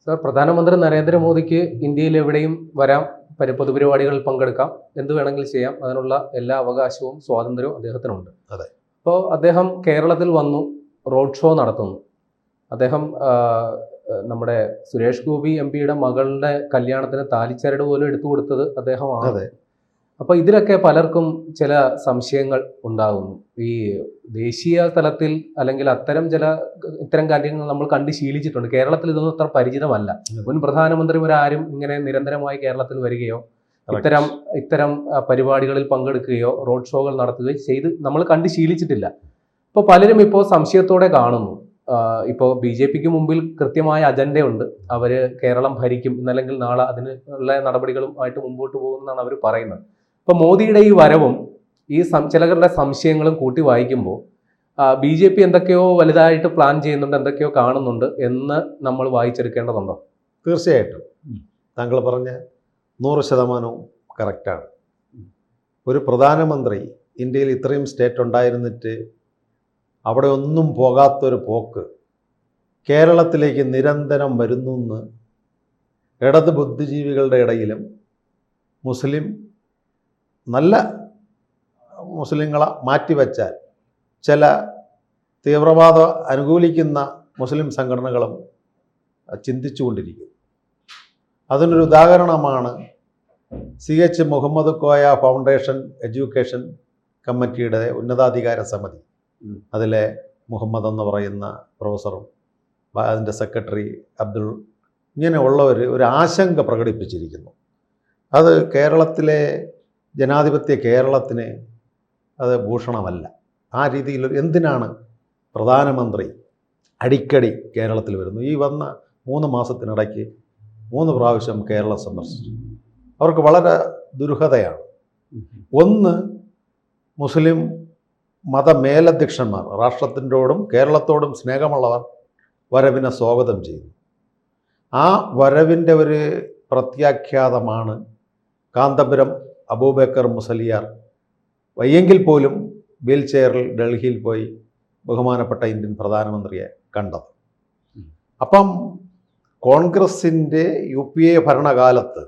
Sir, പ്രധാനമന്ത്രി നരേന്ദ്രമോദിക്ക് ഇന്ത്യയിൽ എവിടെയും വരാം, പൊതുപരിപാടികളിൽ പങ്കെടുക്കാം, എന്ത് വേണമെങ്കിലും ചെയ്യാം. അതിനുള്ള എല്ലാ അവകാശവും സ്വാതന്ത്ര്യവും അദ്ദേഹത്തിനുണ്ട്. അതെ. അപ്പോൾ അദ്ദേഹം കേരളത്തിൽ വന്നു, റോഡ് ഷോ നടത്തുന്നു. അദ്ദേഹം നമ്മുടെ സുരേഷ് ഗോപി MP-യുടെ മകളുടെ കല്യാണത്തിന് താലിച്ചരട് പോലും എടുത്തു കൊടുത്തത് അദ്ദേഹമാണ്. അപ്പോൾ ഇതിലൊക്കെ പലർക്കും ചില സംശയങ്ങൾ ഉണ്ടാകുന്നു. ഈ ദേശീയ തലത്തിൽ അല്ലെങ്കിൽ ഇത്തരം കാര്യങ്ങൾ നമ്മൾ കണ്ട് ശീലിച്ചിട്ടുണ്ട്. കേരളത്തിൽ ഇതൊന്നും അത്ര പരിചിതമല്ല. മുൻ പ്രധാനമന്ത്രിമാരും ഇങ്ങനെ നിരന്തരമായി കേരളത്തിൽ വരികയോ ഇത്തരം പരിപാടികളിൽ പങ്കെടുക്കുകയോ റോഡ് ഷോകൾ നടത്തുകയോ ചെയ്ത് നമ്മൾ കണ്ട് ശീലിച്ചിട്ടില്ല. ഇപ്പോൾ പലരും ഇപ്പോൾ സംശയത്തോടെ കാണുന്നു. ഇപ്പോൾ BJPക്ക് മുമ്പിൽ കൃത്യമായ അജണ്ടയുണ്ട്. അവർ കേരളം ഭരിക്കും, ഇന്നല്ലെങ്കിൽ നാളെ അതിനുള്ള നടപടികളുമായിട്ട് മുമ്പോട്ട് പോകുമെന്നാണ് അവർ പറയുന്നത്. ഇപ്പോൾ മോദിയുടെ ഈ വരവും ഈ ചിലരുടെ സംശയങ്ങളും കൂട്ടി വായിക്കുമ്പോൾ BJP എന്തൊക്കെയോ വലുതായിട്ട് പ്ലാൻ ചെയ്യുന്നുണ്ട്, എന്തൊക്കെയോ കാണുന്നുണ്ട് എന്ന് നമ്മൾ വായിച്ചെടുക്കേണ്ടതുണ്ടോ? തീർച്ചയായിട്ടും താങ്കൾ പറഞ്ഞ 100% കറക്റ്റാണ്. ഒരു പ്രധാനമന്ത്രി ഇന്ത്യയിൽ ഇത്രയും സ്റ്റേറ്റ് ഉണ്ടായിരുന്നിട്ട് അവിടെ ഒന്നും പോകാത്തൊരു പോക്ക് കേരളത്തിലേക്ക് നിരന്തരം വരുന്നു എന്ന് ഇടത് ബുദ്ധിജീവികളുടെ ഇടയിലും നല്ല മുസ്ലിങ്ങളെ മാറ്റിവെച്ചാൽ ചില തീവ്രവാദ അനുകൂലിക്കുന്ന മുസ്ലിം സംഘടനകളും ചിന്തിച്ചുകൊണ്ടിരിക്കും. അതിനൊരു ഉദാഹരണമാണ് CH Muhammad Koya foundation education കമ്മിറ്റിയുടെ ഉന്നതാധികാര സമിതി. അതിലെ മുഹമ്മദ് എന്ന് പറയുന്ന പ്രൊഫസറും അതിൻ്റെ സെക്രട്ടറി അബ്ദുൾ, ഇങ്ങനെയുള്ളവർ ഒരു ആശങ്ക പ്രകടിപ്പിച്ചിരിക്കുന്നു. അത് കേരളത്തിലെ ജനാധിപത്യ കേരളത്തിന് അത് ഭൂഷണമല്ല. ആ രീതിയിൽ എന്തിനാണ് പ്രധാനമന്ത്രി അടിക്കടി കേരളത്തിൽ വരുന്നു? ഈ വന്ന 3 മാസത്തിനിടയ്ക്ക് 3 പ്രാവശ്യം കേരളം സന്ദർശിച്ചു. അവർക്ക് വളരെ ദുരൂഹതയാണ്. ഒന്ന്, മുസ്ലിം മതമേലധ്യക്ഷന്മാർ, രാഷ്ട്രത്തിൻ്റോടും കേരളത്തോടും സ്നേഹമുള്ളവർ വരവിനെ സ്വാഗതം ചെയ്യുന്നു. ആ വരവിൻ്റെ ഒരു പ്രത്യാഖ്യാതമാണ് കാന്തപുരം അബൂബക്കർ മുസലിയാർ വയ്യെങ്കിൽ പോലും വീൽ ചെയറിൽ ഡൽഹിയിൽ പോയി ബഹുമാനപ്പെട്ട ഇന്ത്യൻ പ്രധാനമന്ത്രിയെ കണ്ടത്. അപ്പം കോൺഗ്രസിൻ്റെ UPA ഭരണകാലത്ത്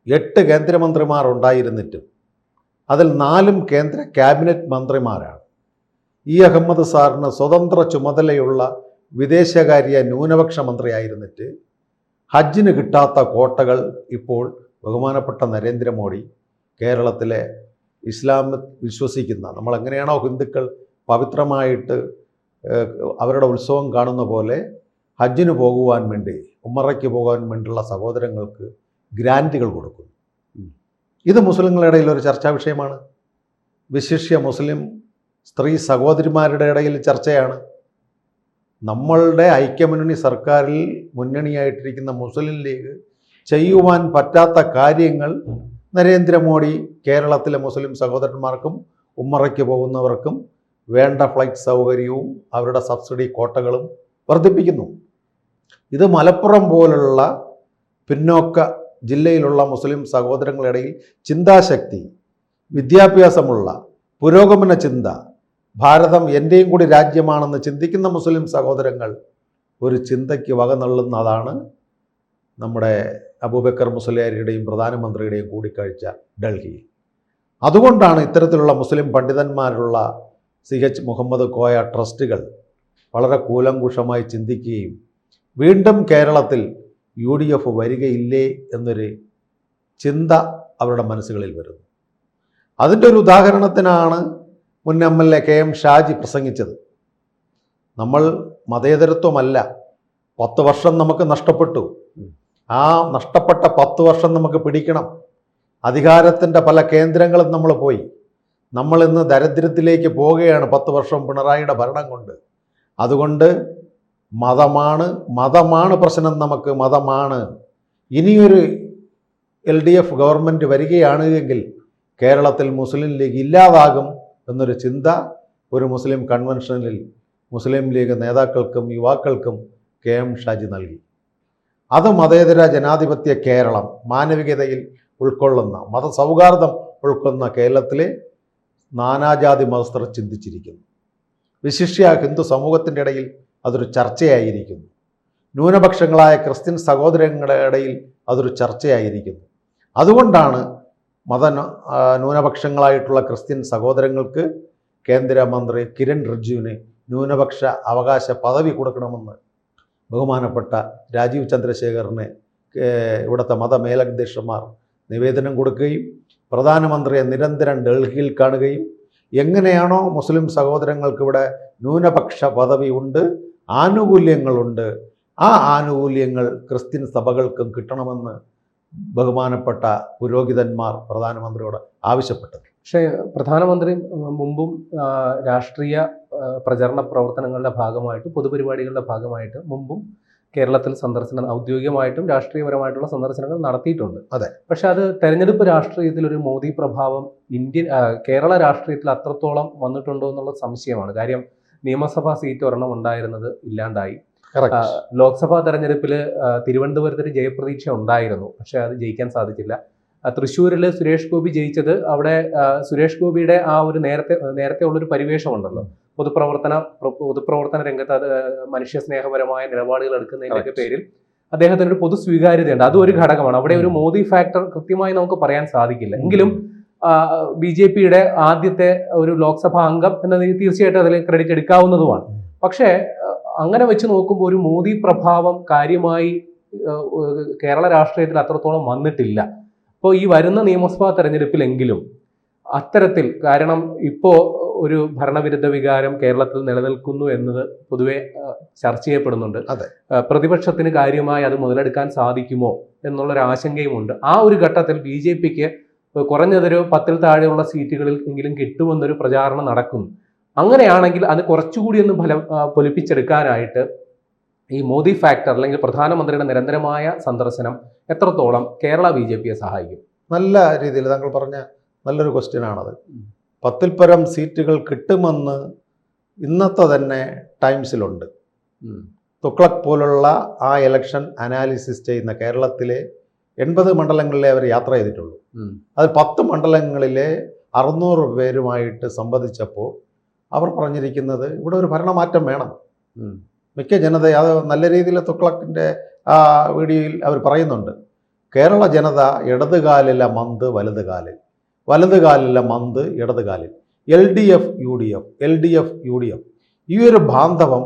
8 കേന്ദ്രമന്ത്രിമാർ ഉണ്ടായിരുന്നിട്ടും അതിൽ 4 കേന്ദ്ര ക്യാബിനറ്റ് മന്ത്രിമാരാണ്. അഹമ്മദ് സാറിന് സ്വതന്ത്ര ചുമതലയുള്ള വിദേശകാര്യ ന്യൂനപക്ഷ മന്ത്രിയായിരുന്നിട്ട് ഹജ്ജിന് കിട്ടാത്ത കോട്ടകൾ ഇപ്പോൾ ബഹുമാനപ്പെട്ട നരേന്ദ്രമോദി കേരളത്തിലെ ഇസ്ലാം വിശ്വസിക്കുന്ന, നമ്മളെങ്ങനെയാണോ ഹിന്ദുക്കൾ പവിത്രമായിട്ട് അവരുടെ ഉത്സവം കാണുന്ന പോലെ ഹജ്ജിന് പോകുവാൻ വേണ്ടി, ഉമ്മറയ്ക്ക് പോകാൻ വേണ്ടിയുള്ള സഹോദരങ്ങൾക്ക് ഗ്രാൻറ്റുകൾ കൊടുക്കുന്നു. ഇത് മുസ്ലിങ്ങളുടെ ഇടയിൽ ഒരു ചർച്ചാ വിഷയമാണ്. വിശിഷ്യ മുസ്ലിം സ്ത്രീ സഹോദരിമാരുടെ ഇടയിൽ ചർച്ചയാണ്. നമ്മളുടെ ഐക്യമുന്നണി സർക്കാരിൽ മുന്നണിയായിട്ടിരിക്കുന്ന മുസ്ലിം ലീഗ് ചെയ്യുവാൻ പറ്റാത്ത കാര്യങ്ങൾ നരേന്ദ്രമോദി കേരളത്തിലെ മുസ്ലിം സഹോദരന്മാർക്കും ഉമ്മറയ്ക്ക് പോകുന്നവർക്കും വേണ്ട ഫ്ലൈറ്റ് സൗകര്യവും അവരുടെ സബ്സിഡി കോട്ടകളും വർദ്ധിപ്പിക്കുന്നു. ഇത് മലപ്പുറം പോലുള്ള പിന്നോക്ക ജില്ലയിലുള്ള മുസ്ലിം സഹോദരങ്ങളിടയിൽ ചിന്താശക്തി, വിദ്യാഭ്യാസമുള്ള, പുരോഗമന ചിന്ത, ഭാരതം എൻ്റെയും കൂടി രാജ്യമാണെന്ന് ചിന്തിക്കുന്ന മുസ്ലിം സഹോദരങ്ങൾ ഒരു ചിന്തയ്ക്ക് വക നള്ളുന്നതാണ് നമ്മുടെ അബൂബക്കർ മുസ്ലിയാരുടെയും പ്രധാനമന്ത്രിയുടെയും കൂടിക്കാഴ്ച ഡൽഹിയിൽ. അതുകൊണ്ടാണ് ഇത്തരത്തിലുള്ള മുസ്ലിം പണ്ഡിതന്മാരുള്ള CH മുഹമ്മദ് കോയ ട്രസ്റ്റുകൾ വളരെ കൂലങ്കുഷമായി ചിന്തിക്കുകയും വീണ്ടും കേരളത്തിൽ UDF വരികയില്ലേ എന്നൊരു ചിന്ത അവരുടെ മനസ്സുകളിൽ വരുന്നു. അതിൻ്റെ ഒരു ഉദാഹരണത്തിനാണ് മുൻ MLA KM ഷാജി പ്രസംഗിച്ചത്. നമ്മൾ മതേതരത്വമല്ല, 10 വർഷം നമുക്ക് നഷ്ടപ്പെട്ടു. ആ നഷ്ടപ്പെട്ട 10 വർഷം നമുക്ക് പിടിക്കണം. അധികാരത്തിൻ്റെ പല കേന്ദ്രങ്ങളും നമ്മൾ പോയി. നമ്മളിന്ന് ദരിദ്രത്തിലേക്ക് പോവുകയാണ് 10 വർഷം പിണറായിയുടെ ഭരണം കൊണ്ട്. അതുകൊണ്ട് മതമാണ് പ്രശ്നം, നമുക്ക് മതമാണ്. ഇനിയൊരു LDF ഗവൺമെൻറ് വരികയാണ് എങ്കിൽ കേരളത്തിൽ മുസ്ലിം ലീഗ് ഇല്ലാതാകും എന്നൊരു ചിന്ത ഒരു മുസ്ലിം കൺവെൻഷനിൽ മുസ്ലിം ലീഗ് നേതാക്കൾക്കും യുവാക്കൾക്കും KM ഷാജി നൽകി. അത് മതേതര ജനാധിപത്യ കേരളം, മാനവികതയിൽ ഉൾക്കൊള്ളുന്ന, മതസൗഹാർദ്ദം ഉൾക്കൊള്ളുന്ന കേരളത്തിലെ നാനാജാതി മതസ്ഥർ ചിന്തിച്ചിരിക്കുന്നു. വിശിഷ്യ ഹിന്ദു സമൂഹത്തിൻ്റെ ഇടയിൽ അതൊരു ചർച്ചയായിരിക്കുന്നു. ന്യൂനപക്ഷങ്ങളായ ക്രിസ്ത്യൻ സഹോദരങ്ങളുടെ ഇടയിൽ അതൊരു ചർച്ചയായിരിക്കുന്നു. അതുകൊണ്ടാണ് ന്യൂനപക്ഷങ്ങളായിട്ടുള്ള ക്രിസ്ത്യൻ സഹോദരങ്ങൾക്ക് കേന്ദ്രമന്ത്രി കിരൺ റിജിജുവിന് ന്യൂനപക്ഷ അവകാശ പദവി കൊടുക്കണമെന്ന് ബഹുമാനപ്പെട്ട രാജീവ് ചന്ദ്രശേഖറിന് ഇവിടുത്തെ മതമേലധ്യക്ഷന്മാർ നിവേദനം കൊടുക്കുകയും പ്രധാനമന്ത്രിയെ നിരന്തരം ഡൽഹിയിൽ കാണുകയും എങ്ങനെയാണോ മുസ്ലിം സഹോദരങ്ങൾക്ക് ഇവിടെ ന്യൂനപക്ഷ പദവി ഉണ്ട്, ആനുകൂല്യങ്ങളുണ്ട്, ആ ആനുകൂല്യങ്ങൾ ക്രിസ്ത്യൻ സഭകൾക്കും കിട്ടണമെന്ന് ബഹുമാനപ്പെട്ട പുരോഹിതന്മാർ പ്രധാനമന്ത്രിയോട് ആവശ്യപ്പെട്ടത്. പക്ഷേ പ്രധാനമന്ത്രി മുമ്പും രാഷ്ട്രീയ പ്രചരണ പ്രവർത്തനങ്ങളുടെ ഭാഗമായിട്ട്, പൊതുപരിപാടികളുടെ ഭാഗമായിട്ട് മുമ്പും കേരളത്തിൽ സന്ദർശനം ഔദ്യോഗികമായിട്ടും രാഷ്ട്രീയപരമായിട്ടുള്ള സന്ദർശനങ്ങൾ നടത്തിയിട്ടുണ്ട്. അതെ. പക്ഷെ അത് തെരഞ്ഞെടുപ്പ് രാഷ്ട്രീയത്തിൽ ഒരു മോദി പ്രഭാവം കേരള രാഷ്ട്രീയത്തിൽ അത്രത്തോളം വന്നിട്ടുണ്ടോ എന്നുള്ള സംശയമാണ്. കാര്യം നിയമസഭാ സീറ്റ് ഒരെണ്ണം ഉണ്ടായിരുന്നത് ഇല്ലാണ്ടായി. ലോക്സഭാ തെരഞ്ഞെടുപ്പിൽ തിരുവനന്തപുരത്തിന് ജയപ്രതീക്ഷ ഉണ്ടായിരുന്നു, പക്ഷെ അത് ജയിക്കാൻ സാധിച്ചില്ല. തൃശ്ശൂരിൽ സുരേഷ് ഗോപി ജയിച്ചത് അവിടെ സുരേഷ് ഗോപിയുടെ ആ ഒരു നേരത്തെ ഉള്ളൊരു പരിവേഷമുണ്ടല്ലോ, പൊതുപ്രവർത്തന രംഗത്ത് അത് മനുഷ്യ സ്നേഹപരമായ നിലപാടുകൾ എടുക്കുന്നതിൻ്റെയൊക്കെ പേരിൽ അദ്ദേഹത്തിന് ഒരു പൊതു സ്വീകാര്യതയുണ്ട്. അതും ഒരു ഘടകമാണ്. അവിടെ ഒരു മോദി ഫാക്ടർ കൃത്യമായി നമുക്ക് പറയാൻ സാധിക്കില്ല. എങ്കിലും BJPയുടെ ആദ്യത്തെ ഒരു ലോക്സഭാ അംഗം എന്ന തീർച്ചയായിട്ടും അതിൽ ക്രെഡിറ്റ് എടുക്കാവുന്നതുമാണ്. പക്ഷേ അങ്ങനെ വെച്ച് നോക്കുമ്പോൾ ഒരു മോദി പ്രഭാവം കാര്യമായി കേരള രാഷ്ട്രീയത്തിൽ അത്രത്തോളം വന്നിട്ടില്ല. അപ്പോൾ ഈ വരുന്ന നിയമസഭാ തെരഞ്ഞെടുപ്പിലെങ്കിലും അത്തരത്തിൽ, കാരണം ഇപ്പോൾ ഒരു ഭരണവിരുദ്ധ വികാരം കേരളത്തിൽ നിലനിൽക്കുന്നു എന്നത് പൊതുവെ ചർച്ച ചെയ്യപ്പെടുന്നുണ്ട്. പ്രതിപക്ഷത്തിന് കാര്യമായി അത് മുതലെടുക്കാൻ സാധിക്കുമോ എന്നുള്ളൊരു ആശങ്കയുമുണ്ട്. ആ ഒരു ഘട്ടത്തിൽ BJPക്ക് കുറഞ്ഞതൊരു 10-ൽ താഴെയുള്ള സീറ്റുകളിൽ എങ്കിലും കിട്ടുമെന്നൊരു പ്രചാരണം നടക്കുന്നു. അങ്ങനെയാണെങ്കിൽ അത് കുറച്ചുകൂടി ഒന്ന് പൊലിപ്പിച്ചെടുക്കാനായിട്ട് ഈ മോദി ഫാക്ടർ അല്ലെങ്കിൽ പ്രധാനമന്ത്രിയുടെ നിരന്തരമായ സന്ദർശനം എത്രത്തോളം കേരള BJPയെ സഹായിക്കും? നല്ല രീതിയിൽ താങ്കൾ പറഞ്ഞ നല്ലൊരു ക്വസ്റ്റ്യനാണത്. 10-ൽ പരം സീറ്റുകൾ കിട്ടുമെന്ന് ഇന്നത്തെ തന്നെ ടൈംസിലുണ്ട്. തുഗ്ലക് പോലുള്ള ആ ഇലക്ഷൻ അനാലിസിസ് ചെയ്യുന്ന കേരളത്തിലെ 80 മണ്ഡലങ്ങളിലെ അവർ യാത്ര ചെയ്തിട്ടുള്ളൂ. അത് 10 മണ്ഡലങ്ങളിലെ 600 പേരുമായിട്ട് സംവദിച്ചപ്പോൾ അവർ പറഞ്ഞിരിക്കുന്നത് ഇവിടെ ഒരു ഭരണമാറ്റം വേണം. മിക്ക ജനത അത് നല്ല രീതിയിൽ തുഗ്ലക്കിൻ്റെ ആ വീഡിയോയിൽ അവർ പറയുന്നുണ്ട്. കേരള ജനത ഇടതുകാലില്ല മന്ത് വലതുകാലിൽ, വലതുകാലില്ല മന്ത് ഇടതുകാലിൽ, LDF UDF ഈ ഒരു ബാന്ധവം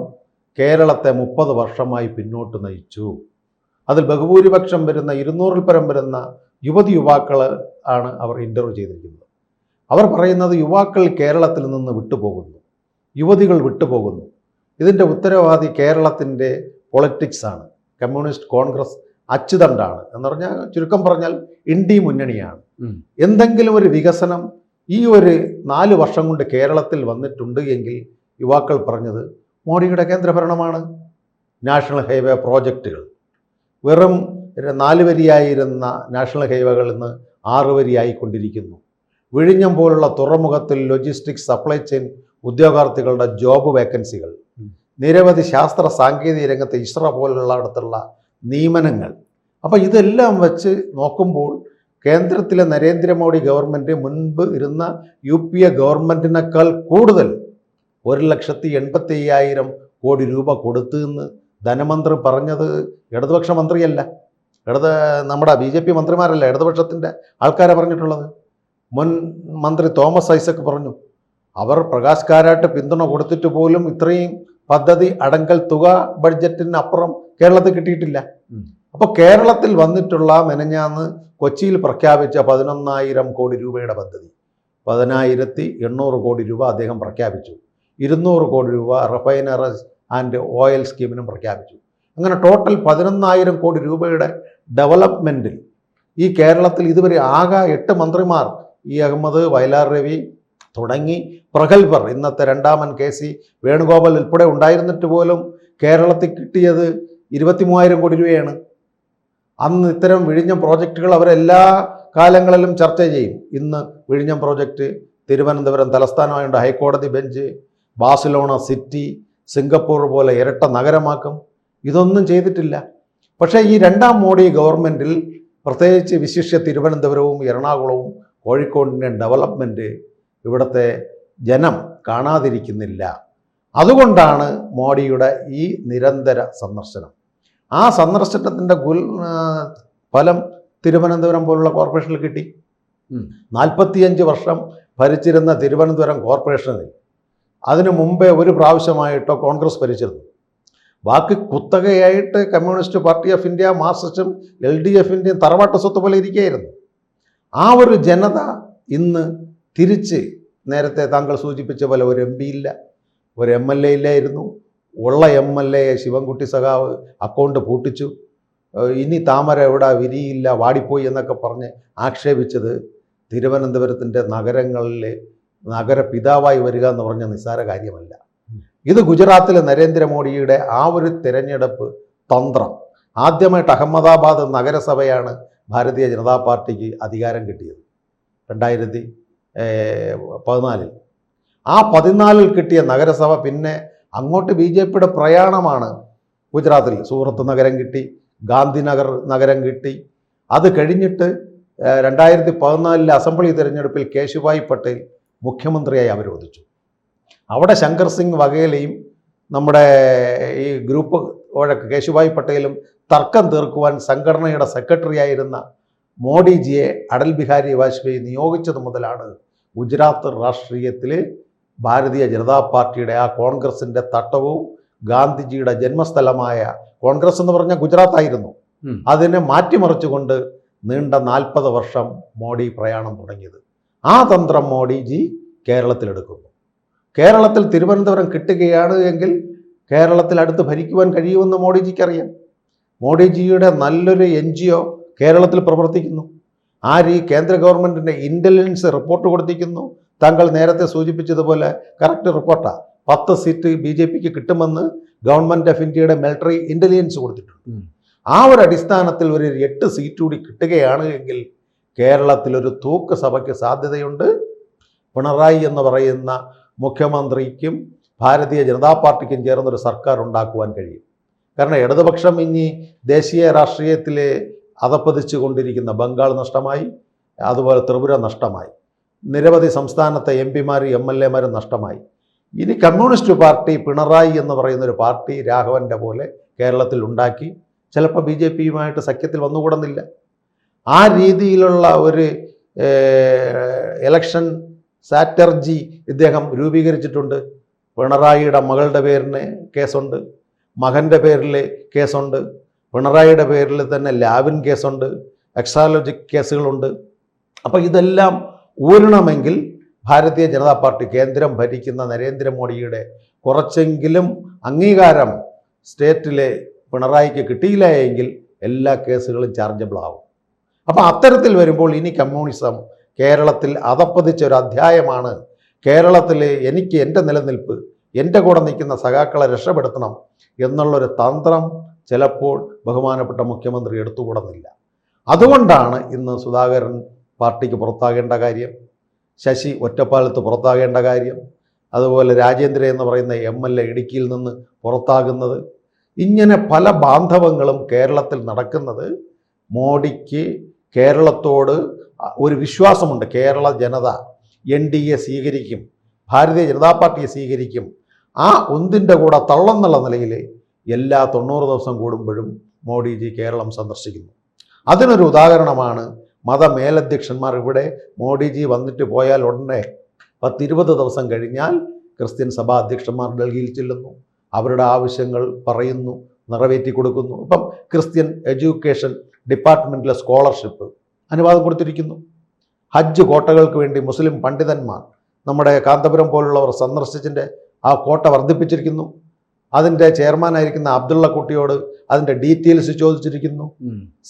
കേരളത്തെ 30 വർഷമായി പിന്നോട്ട് നയിച്ചു. അതിൽ ബഹുഭൂരിപക്ഷം വരുന്ന 200-ൽ പരം വരുന്ന യുവാക്കൾ ആണ് അവർ ഇൻ്റർവ്യൂ ചെയ്തിരിക്കുന്നത്. അവർ പറയുന്നത് യുവാക്കൾ കേരളത്തിൽ നിന്ന് വിട്ടുപോകുന്നു, യുവതികൾ വിട്ടുപോകുന്നു. ഇതിൻ്റെ ഉത്തരവാദി കേരളത്തിൻ്റെ പൊളിറ്റിക്സാണ്, കമ്മ്യൂണിസ്റ്റ് കോൺഗ്രസ് അച്ചുതണ്ടാണ് എന്ന് പറഞ്ഞാൽ, ചുരുക്കം പറഞ്ഞാൽ ഇന്ത്യ മുന്നണിയാണ്. എന്തെങ്കിലും ഒരു വികസനം ഈ ഒരു 4 വർഷം കൊണ്ട് കേരളത്തിൽ വന്നിട്ടുണ്ട് എങ്കിൽ യുവാക്കൾ പറഞ്ഞത് മോഡിയുടെ കേന്ദ്രഭരണമാണ്. നാഷണൽ ഹൈവേ പ്രോജക്റ്റുകൾ വെറും 4 വരിയായിരുന്ന നാഷണൽ ഹൈവേകൾ ഇന്ന് 6 വരിയായിക്കൊണ്ടിരിക്കുന്നു. വിഴിഞ്ഞം പോലുള്ള തുറമുഖത്തിൽ ലോജിസ്റ്റിക്സ് സപ്ലൈ ചെയിൻ ഉദ്യോഗാർത്ഥികളുടെ ജോബ് വേക്കൻസികൾ, നിരവധി ശാസ്ത്ര സാങ്കേതിക രംഗത്തെ ഇസ്രോ പോലുള്ള അടുത്തുള്ള നിയമനങ്ങൾ. അപ്പോൾ ഇതെല്ലാം വെച്ച് നോക്കുമ്പോൾ കേന്ദ്രത്തിലെ നരേന്ദ്രമോദി ഗവൺമെൻറ് മുൻപ് ഇരുന്ന UPA ഗവൺമെൻറ്റിനേക്കാൾ കൂടുതൽ 1,85,000 കോടി രൂപ കൊടുത്തു എന്ന് ധനമന്ത്രി പറഞ്ഞത് ഇടതുപക്ഷ മന്ത്രിയല്ല, നമ്മുടെ BJP മന്ത്രിമാരല്ല, ഇടതുപക്ഷത്തിൻ്റെ ആൾക്കാരെ പറഞ്ഞിട്ടുള്ളത്. മുൻ മന്ത്രി തോമസ് ഐസക് പറഞ്ഞു, അവർ പ്രകാശ് കാരാട്ട് പിന്തുണ കൊടുത്തിട്ട് പോലും ഇത്രയും പദ്ധതി അടങ്കൽ തുക ബഡ്ജറ്റിനപ്പുറം കേരളത്തിൽ കിട്ടിയിട്ടില്ല. അപ്പോൾ കേരളത്തിൽ വന്നിട്ടുള്ള മെനഞ്ഞാന്ന് കൊച്ചിയിൽ പ്രഖ്യാപിച്ച 11,000 കോടി രൂപയുടെ പദ്ധതി 10,800 കോടി രൂപ അദ്ദേഹം പ്രഖ്യാപിച്ചു. 200 കോടി രൂപ റിഫൈനറീസ് ആൻഡ് ഓയിൽ സ്കീമിനും പ്രഖ്യാപിച്ചു. അങ്ങനെ ടോട്ടൽ 11,000 കോടി രൂപയുടെ ഡെവലപ്മെൻറ്റിൽ ഈ കേരളത്തിൽ ഇതുവരെ ആകെ 8 മന്ത്രിമാർ, ഈ അഹമ്മദ്, വയലാർ രവി തുടങ്ങി പ്രഗത്ഭർ, ഇന്നത്തെ രണ്ടാമൻ KC വേണുഗോപാൽ ഉൾപ്പെടെ ഉണ്ടായിരുന്നിട്ട് പോലും കേരളത്തിൽ കിട്ടിയത് 23,000 കോടി രൂപയാണ്. അന്ന് ഇത്തരം വിഴിഞ്ഞം പ്രോജക്റ്റുകൾ അവരെല്ലാ കാലങ്ങളിലും ചർച്ച ചെയ്യും. ഇന്ന് വിഴിഞ്ഞം പ്രോജക്റ്റ് തിരുവനന്തപുരം തലസ്ഥാനമായുണ്ട് ഹൈക്കോടതി ബെഞ്ച്, ബാഴ്സലോണ സിറ്റി, സിംഗപ്പൂർ പോലെ ഇരട്ട നഗരമാക്കും. ഇതൊന്നും ചെയ്തിട്ടില്ല. പക്ഷേ ഈ രണ്ടാം മോഡി ഗവൺമെൻറ്റിൽ പ്രത്യേകിച്ച് വിശിഷ്യ തിരുവനന്തപുരവും എറണാകുളവും കോഴിക്കോടിൻ്റെ ഡെവലപ്മെൻറ്റ് ഇവിടുത്തെ ജനം കാണാതിരിക്കുന്നില്ല. അതുകൊണ്ടാണ് മോഡിയുടെ ഈ നിരന്തര സന്ദർശനം. ആ സന്ദർശനത്തിൻ്റെ ഫലം തിരുവനന്തപുരം പോലുള്ള കോർപ്പറേഷനിൽ കിട്ടി. 45 വർഷം ഭരിച്ചിരുന്ന തിരുവനന്തപുരം കോർപ്പറേഷനിൽ അതിനു മുമ്പേ ഒരു പ്രാവശ്യമായിട്ടോ കോൺഗ്രസ് ഭരിച്ചിരുന്നു. ബാക്കി കുത്തകയായിട്ട് കമ്മ്യൂണിസ്റ്റ് പാർട്ടി ഓഫ് ഇന്ത്യ, മാർക്സിസ്റ്റും LDFിൻ്റെയും തറവാട്ട് സ്വത്ത് പോലെ ഇരിക്കുകയായിരുന്നു. ആ ഒരു ജനത ഇന്ന് തിരിച്ച് നേരത്തെ താങ്കൾ സൂചിപ്പിച്ച പോലെ ഒരു MP ഇല്ല, ഒരു MLA ഇല്ലായിരുന്നു. ഉള്ള MLA ശിവൻകുട്ടി സഖാവ് അക്കൗണ്ട് പൂട്ടിച്ചു. ഇനി താമര എവിടെ വിരിയില്ല, വാടിപ്പോയി എന്നൊക്കെ പറഞ്ഞ് ആക്ഷേപിച്ചത് തിരുവനന്തപുരത്തിൻ്റെ നഗരങ്ങളിലെ നഗരപിതാവായി വരിക എന്ന് പറഞ്ഞ നിസ്സാര കാര്യമല്ല. ഇത് ഗുജറാത്തിലെ നരേന്ദ്രമോദിയുടെ ആ ഒരു തിരഞ്ഞെടുപ്പ് തന്ത്രം. ആദ്യമായിട്ട് അഹമ്മദാബാദ് നഗരസഭയാണ് ഭാരതീയ ജനതാ പാർട്ടിക്ക് അധികാരം കിട്ടിയത് 2014. ആ 14 കിട്ടിയ നഗരസഭ പിന്നെ അങ്ങോട്ട് BJPയുടെ പ്രയാണമാണ്. ഗുജറാത്തിൽ സൂറത്ത് നഗരം കിട്ടി, ഗാന്ധിനഗർ നഗരം കിട്ടി. അത് കഴിഞ്ഞിട്ട് 2014 അസംബ്ലി തിരഞ്ഞെടുപ്പിൽ കേശുഭായ് പട്ടേൽ മുഖ്യമന്ത്രിയായി അവരോധിച്ചു. അവിടെ ശങ്കർ സിംഗ് വഘേലയും നമ്മുടെ ഈ ഗ്രൂപ്പ് വഴക്ക് കേശുഭായ് പട്ടേലും തർക്കം തീർക്കുവാൻ സംഘടനയുടെ സെക്രട്ടറി ആയിരുന്ന മോഡിജിയെ അടൽ ബിഹാരി വാജ്പേയി നിയോഗിച്ചത് മുതലാണ് ഗുജറാത്ത് രാഷ്ട്രീയത്തിൽ ഭാരതീയ ജനതാ പാർട്ടിയുടെ ആ കോൺഗ്രസിൻ്റെ തട്ടവും ഗാന്ധിജിയുടെ ജന്മസ്ഥലമായ കോൺഗ്രസ് എന്ന് പറഞ്ഞാൽ ഗുജറാത്തായിരുന്നു. അതിനെ മാറ്റിമറിച്ചുകൊണ്ട് നീണ്ട 40 വർഷം മോഡി പ്രയാണം തുടങ്ങിയത്. ആ തന്ത്രം മോഡിജി കേരളത്തിലെടുക്കുന്നു. കേരളത്തിൽ തിരുവനന്തപുരം കിട്ടുകയാണ് എങ്കിൽ കേരളത്തിൽ അടുത്ത് ഭരിക്കുവാൻ കഴിയുമെന്ന് മോഡിജിക്കറിയാം. മോഡിജിയുടെ നല്ലൊരു NGO കേരളത്തിൽ പ്രവർത്തിക്കുന്നു. കേന്ദ്ര ഗവൺമെൻറ്റിൻ്റെ ഇൻ്റലിജൻസ് റിപ്പോർട്ട് കൊടുത്തിരിക്കുന്നു. താങ്കൾ നേരത്തെ സൂചിപ്പിച്ചതുപോലെ കറക്റ്റ് റിപ്പോർട്ടാണ്. 10 സീറ്റ് BJPക്ക് കിട്ടുമെന്ന് ഗവൺമെൻറ് ഓഫ് ഇന്ത്യയുടെ മിലിറ്ററി ഇൻ്റലിജൻസ് കൊടുത്തിട്ടുണ്ട്. ആ ഒരു അടിസ്ഥാനത്തിൽ ഒരു 8 സീറ്റ് കൂടി കിട്ടുകയാണ് എങ്കിൽ കേരളത്തിലൊരു തൂക്ക് സഭയ്ക്ക് സാധ്യതയുണ്ട്. പിണറായി എന്ന് പറയുന്ന മുഖ്യമന്ത്രിക്കും ഭാരതീയ ജനതാ പാർട്ടിക്കും ചേർന്നൊരു സർക്കാർ ഉണ്ടാക്കുവാൻ കഴിയും. കാരണം ഇടതുപക്ഷം ഇനി ദേശീയ രാഷ്ട്രീയത്തിലെ അധപ്പതിച്ചു കൊണ്ടിരിക്കുന്ന ബംഗാൾ നഷ്ടമായി, അതുപോലെ ത്രിപുര നഷ്ടമായി, നിരവധി സംസ്ഥാനത്തെ MP-മാരും MLA-മാരും നഷ്ടമായി. ഇനി കമ്മ്യൂണിസ്റ്റ് പാർട്ടി പിണറായി എന്ന് പറയുന്നൊരു പാർട്ടി രാഘവൻ്റെ പോലെ കേരളത്തിൽ ഉണ്ടാക്കി ചിലപ്പോൾ BJPയുമായിട്ട് സഖ്യത്തിൽ വന്നുകൂടുന്നില്ല. ആ രീതിയിലുള്ള ഒരു ഇലക്ഷൻ സ്ട്രാറ്റജി ഇദ്ദേഹം രൂപീകരിച്ചിട്ടുണ്ട്. പിണറായിയുടെ മകളുടെ പേരിന് കേസുണ്ട്, മകൻ്റെ പേരിൽ കേസുണ്ട്, പിണറായിയുടെ പേരിൽ തന്നെ ലാവിൻ കേസുണ്ട്, എക്സാലോജിക് കേസുകളുണ്ട്. അപ്പോൾ ഇതെല്ലാം ഊരണമെങ്കിൽ ഭാരതീയ ജനതാ പാർട്ടി കേന്ദ്രം ഭരിക്കുന്ന നരേന്ദ്രമോദിയുടെ കുറച്ചെങ്കിലും അംഗീകാരം സ്റ്റേറ്റിലെ പിണറായിക്ക് കിട്ടിയില്ല എങ്കിൽ എല്ലാ കേസുകളും ചാർജബിൾ ആവും. അപ്പോൾ അത്തരത്തിൽ വരുമ്പോൾ ഇനി കമ്മ്യൂണിസം കേരളത്തിൽ അധപ്പതിച്ച ഒരു അധ്യായമാണ്. കേരളത്തിൽ എനിക്ക് എൻ്റെ നിലനിൽപ്പ്, എൻ്റെ കൂടെ നിൽക്കുന്ന സഖാക്കളെ രക്ഷപ്പെടുത്തണം എന്നുള്ളൊരു തന്ത്രം ചിലപ്പോൾ ബഹുമാനപ്പെട്ട മുഖ്യമന്ത്രി എടുത്തുകൂടുന്നില്ല. അതുകൊണ്ടാണ് ഇന്ന് സുധാകരൻ പാർട്ടിക്ക് പുറത്താകേണ്ട കാര്യം, ശശി ഒറ്റപ്പാലത്ത് പുറത്താകേണ്ട കാര്യം, അതുപോലെ രാജേന്ദ്രൻ എന്ന് പറയുന്ന MLA ഇടുക്കിയിൽ നിന്ന് പുറത്താകുന്നത്. ഇങ്ങനെ പല ബാന്ധവങ്ങളും കേരളത്തിൽ നടക്കുന്നത് മോഡിക്ക് കേരളത്തോട് ഒരു വിശ്വാസമുണ്ട്. കേരള ജനത NDA സ്വീകരിക്കും, ഭാരതീയ ജനതാ പാർട്ടിയെ സ്വീകരിക്കും. ആ ഒന്നിൻ്റെ കൂടെ തള്ളെന്നുള്ള നിലയിൽ എല്ലാ 90 ദിവസം കൂടുമ്പോഴും മോഡിജി കേരളം സന്ദർശിക്കുന്നു. അതിനൊരു ഉദാഹരണമാണ് മതമേലധ്യക്ഷന്മാർ. ഇവിടെ മോഡിജി വന്നിട്ട് പോയാൽ ഉടനെ 10-20 ദിവസം കഴിഞ്ഞാൽ ക്രിസ്ത്യൻ സഭാ അധ്യക്ഷന്മാർ ഡൽഹിയിൽ ചെല്ലുന്നു, അവരുടെ ആവശ്യങ്ങൾ പറയുന്നു, നിറവേറ്റി കൊടുക്കുന്നു. ഇപ്പം ക്രിസ്ത്യൻ എഡ്യൂക്കേഷൻ ഡിപ്പാർട്ട്മെൻറ്റിലെ സ്കോളർഷിപ്പ് അനുവാദം കൊടുത്തിരിക്കുന്നു. ഹജ്ജ് കോട്ടകൾക്ക് വേണ്ടി മുസ്ലിം പണ്ഡിതന്മാർ നമ്മുടെ കാന്തപുരം പോലുള്ളവർ സന്ദർശിച്ചിൻ്റെ ആ കോട്ട വർദ്ധിപ്പിച്ചിരിക്കുന്നു. അതിൻ്റെ ചെയർമാനായിരിക്കുന്ന അബ്ദുള്ള കുട്ടിയോട് അതിൻ്റെ ഡീറ്റെയിൽസ് ചോദിച്ചിരിക്കുന്നു.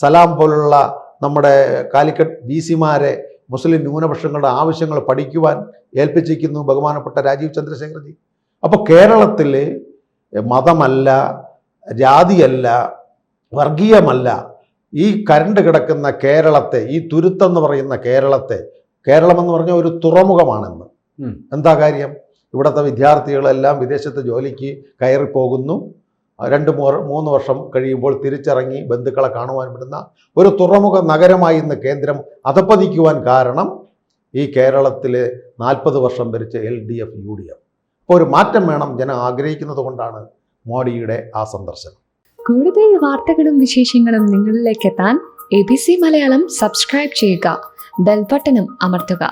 സലാം പോലുള്ള നമ്മുടെ കാലിക്കറ്റ് BC-മാരെ മുസ്ലിം ന്യൂനപക്ഷങ്ങളുടെ ആവശ്യങ്ങൾ പഠിക്കുവാൻ ഏൽപ്പിച്ചിരിക്കുന്നു ബഹുമാനപ്പെട്ട രാജീവ് ചന്ദ്രശേഖർജി. അപ്പോൾ കേരളത്തിൽ മതമല്ല, ജാതിയല്ല, വർഗീയമല്ല, ഈ കരണ്ട് കിടക്കുന്ന കേരളത്തെ, ഈ തുരുത്തെന്ന് പറയുന്ന കേരളത്തെ, കേരളമെന്ന് പറഞ്ഞ ഒരു തുറമുഖമാണെന്ന്. എന്താ കാര്യം? ഇവിടുത്തെ വിദ്യാർത്ഥികളെല്ലാം വിദേശത്ത് ജോലിക്ക് കയറിപ്പോകുന്നു. 2-3 വർഷം കഴിയുമ്പോൾ തിരിച്ചിറങ്ങി ബന്ധുക്കളെ കാണുവാൻ വിടുന്ന ഒരു തുറമുഖ നഗരമായി ഇന്ന് കേന്ദ്രം അധപ്പതിക്കുവാൻ കാരണം ഈ കേരളത്തിലെ 40 വർഷം ഭരിച്ച LDF UDF. അപ്പോൾ ഒരു മാറ്റം വേണം, ജനം ആഗ്രഹിക്കുന്നത് കൊണ്ടാണ് മോഡിയുടെ ആ സന്ദർശനം. കൂടുതൽ വാർത്തകളും വിശേഷങ്ങളും നിങ്ങളിലേക്ക് എത്താൻ ABC മലയാളം സബ്സ്ക്രൈബ് ചെയ്യുക, ബെൽ ബട്ടണും അമർത്തുക.